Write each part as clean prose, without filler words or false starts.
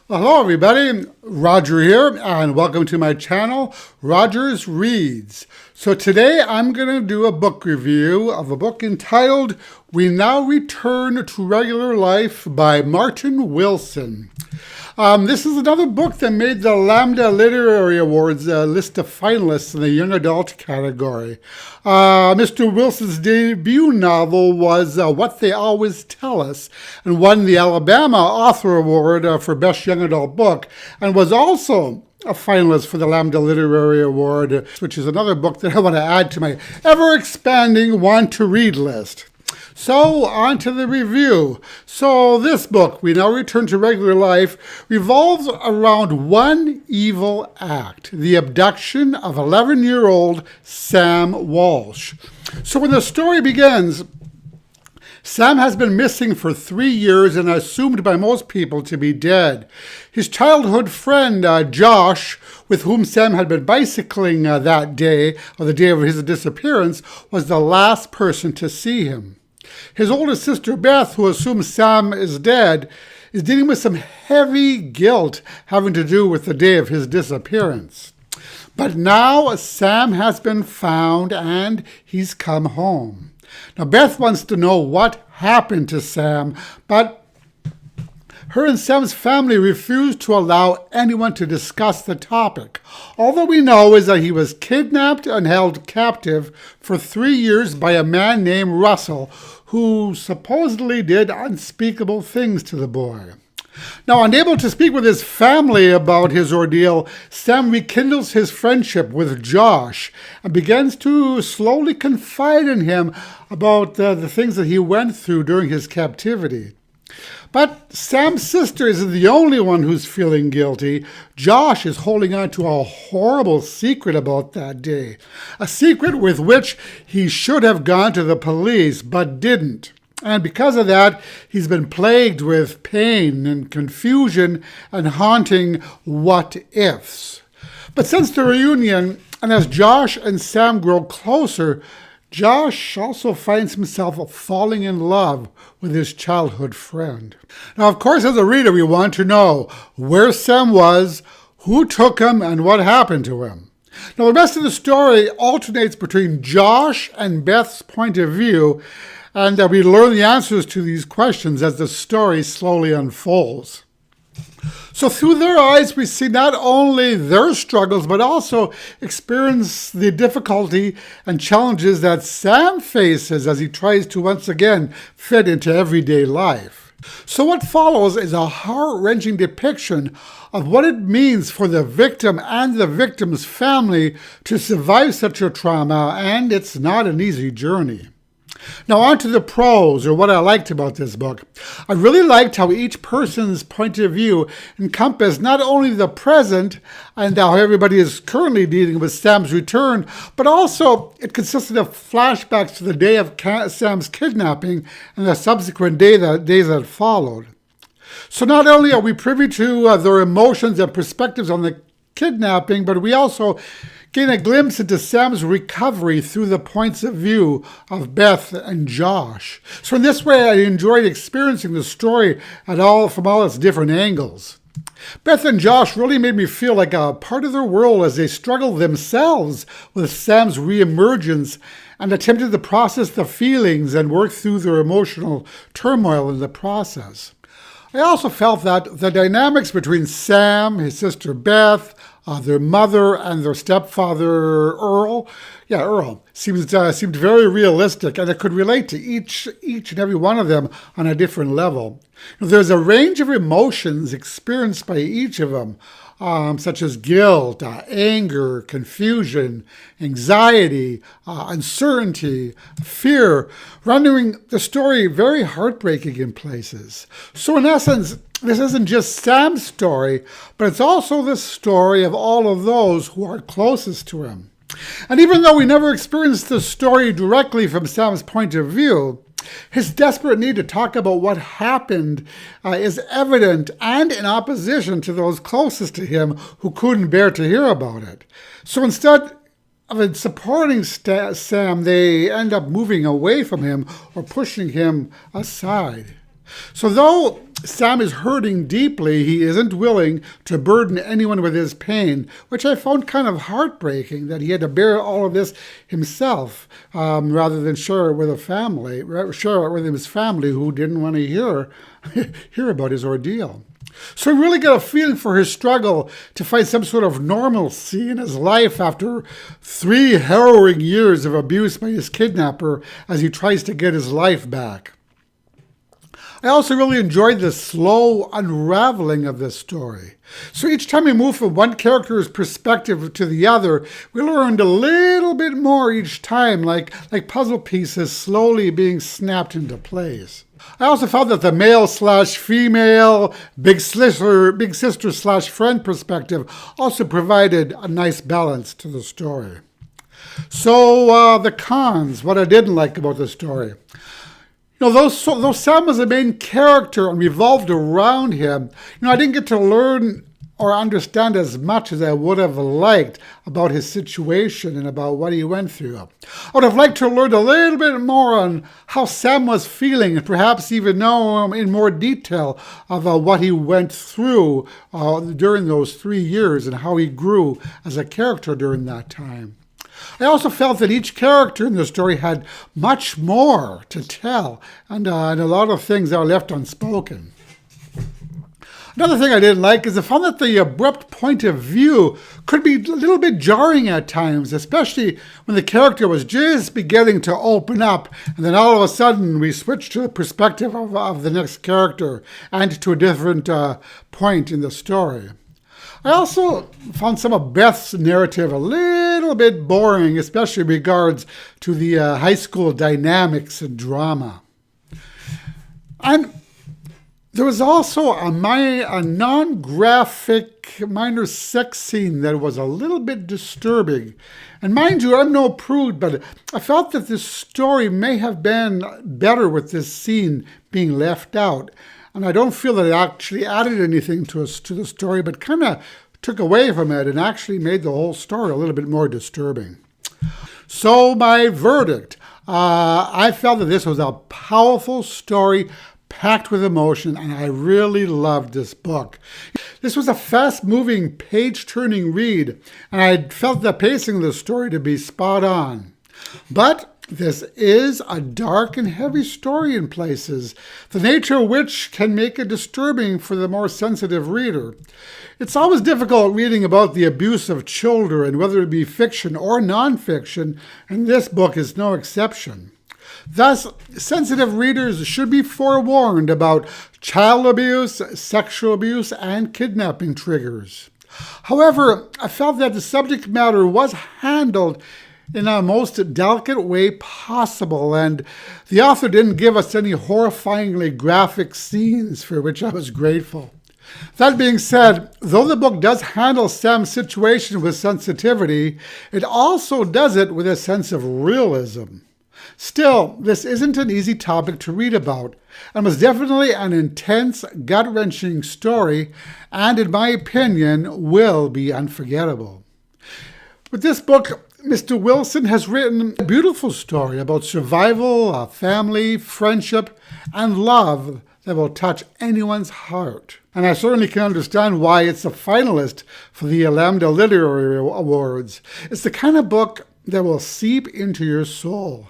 Hello everybody, Roger here, and welcome to my channel, Rogers Reads. So today I'm going to do a book review of a book entitled We Now Return to Regular Life by Martin Wilson. This is another book that made the Lambda Literary Awards list of finalists in the young adult category. Mr. Wilson's debut novel was What They Always Tell Us and won the Alabama Author Award for Best Young Adult Book and was also a finalist for the Lambda Literary Award, which is another book that I want to add to my ever-expanding want-to-read list. So, on to the review. So, this book, We Now Return to Regular Life, revolves around one evil act, the abduction of 11-year-old Sam Walsh. So, when the story begins, Sam has been missing for 3 years and assumed by most people to be dead. His childhood friend, Josh, with whom Sam had been bicycling that day, or the day of his disappearance, was the last person to see him. His older sister, Beth, who assumes Sam is dead, is dealing with some heavy guilt having to do with the day of his disappearance. But now Sam has been found and he's come home. Now, Beth wants to know what happened to Sam, but her and Sam's family refused to allow anyone to discuss the topic. All that we know is that he was kidnapped and held captive for 3 years by a man named Russell, who supposedly did unspeakable things to the boy. Now, unable to speak with his family about his ordeal, Sam rekindles his friendship with Josh and begins to slowly confide in him about the things that he went through during his captivity. But Sam's sister isn't the only one who's feeling guilty. Josh is holding on to a horrible secret about that day, a secret with which he should have gone to the police but didn't. And because of that, he's been plagued with pain and confusion and haunting what-ifs. But since the reunion, and as Josh and Sam grow closer, Josh also finds himself falling in love with his childhood friend. Now, of course, as a reader, we want to know where Sam was, who took him, and what happened to him. Now, the rest of the story alternates between Josh and Beth's point of view, and we learn the answers to these questions as the story slowly unfolds. So through their eyes, we see not only their struggles, but also experience the difficulty and challenges that Sam faces as he tries to once again fit into everyday life. So what follows is a heart-wrenching depiction of what it means for the victim and the victim's family to survive such a trauma, and it's not an easy journey. Now on to the pros, or what I liked about this book. I really liked how each person's point of view encompassed not only the present and how everybody is currently dealing with Sam's return, but also it consisted of flashbacks to the day of Sam's kidnapping and the subsequent days that followed. So not only are we privy to their emotions and perspectives on the kidnapping, but we also gain a glimpse into Sam's recovery through the points of view of Beth and Josh. So in this way, I enjoyed experiencing the story from all its different angles. Beth and Josh really made me feel like a part of their world as they struggled themselves with Sam's reemergence and attempted to process the feelings and work through their emotional turmoil in the process. I also felt that the dynamics between Sam, his sister Beth, their mother, and their stepfather Earl seemed very realistic, and I could relate to each and every one of them on a different level. There's a range of emotions experienced by each of them, such as guilt, anger, confusion, anxiety, uncertainty, fear, rendering the story very heartbreaking in places. So in essence, this isn't just Sam's story, but it's also the story of all of those who are closest to him. And even though we never experienced the story directly from Sam's point of view, his desperate need to talk about what happened is evident and in opposition to those closest to him who couldn't bear to hear about it. So instead of supporting Sam, they end up moving away from him or pushing him aside. So though Sam is hurting deeply, he isn't willing to burden anyone with his pain, which I found kind of heartbreaking, that he had to bear all of this himself, rather than share it with his family who didn't want to hear about his ordeal. So I really got a feeling for his struggle to find some sort of normalcy in his life after 3 harrowing years of abuse by his kidnapper as he tries to get his life back. I also really enjoyed the slow unraveling of this story. So each time we moved from one character's perspective to the other, we learned a little bit more each time, like puzzle pieces slowly being snapped into place. I also found that the male/female, big sister/friend perspective also provided a nice balance to the story. So the cons, what I didn't like about the story. Though Sam was the main character and revolved around him, I didn't get to learn or understand as much as I would have liked about his situation and about what he went through. I would have liked to learn a little bit more on how Sam was feeling and perhaps even know in more detail of what he went through during those 3 years and how he grew as a character during that time. I also felt that each character in the story had much more to tell and a lot of things are left unspoken. Another thing I didn't like is I found that the abrupt point of view could be a little bit jarring at times, especially when the character was just beginning to open up, and then all of a sudden we switched to the perspective of the next character and to a different point in the story. I also found some of Beth's narrative a little bit boring, especially in regards to the high school dynamics and drama. And there was also a non-graphic minor sex scene that was a little bit disturbing. And mind you, I'm no prude, but I felt that this story may have been better with this scene being left out. And I don't feel that it actually added anything to the story, but kind of took away from it and actually made the whole story a little bit more disturbing. So my verdict, I felt that this was a powerful story packed with emotion, and I really loved this book. This was a fast-moving, page-turning read, and I felt the pacing of the story to be spot on. But this is a dark and heavy story in places, the nature of which can make it disturbing for the more sensitive reader. It's always difficult reading about the abuse of children, whether it be fiction or nonfiction, and this book is no exception. Thus, sensitive readers should be forewarned about child abuse, sexual abuse, and kidnapping triggers. However, I felt that the subject matter was handled in a most delicate way possible, and the author didn't give us any horrifyingly graphic scenes, for which I was grateful. That being said, though the book does handle Sam's situation with sensitivity, it also does it with a sense of realism. Still, this isn't an easy topic to read about, and was definitely an intense, gut-wrenching story, and in my opinion, will be unforgettable. With this book, Mr. Wilson has written a beautiful story about survival, family, friendship, and love that will touch anyone's heart. And I certainly can understand why it's a finalist for the Lambda Literary Awards. It's the kind of book that will seep into your soul.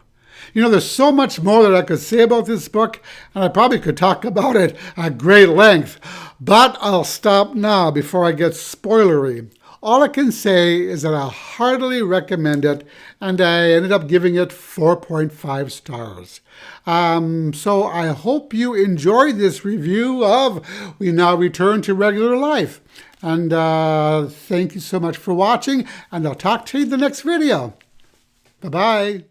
There's so much more that I could say about this book, and I probably could talk about it at great length, but I'll stop now before I get spoilery. All I can say is that I heartily recommend it, and I ended up giving it 4.5 stars. So I hope you enjoyed this review of We Now Return to Regular Life. And thank you so much for watching, and I'll talk to you in the next video. Bye-bye.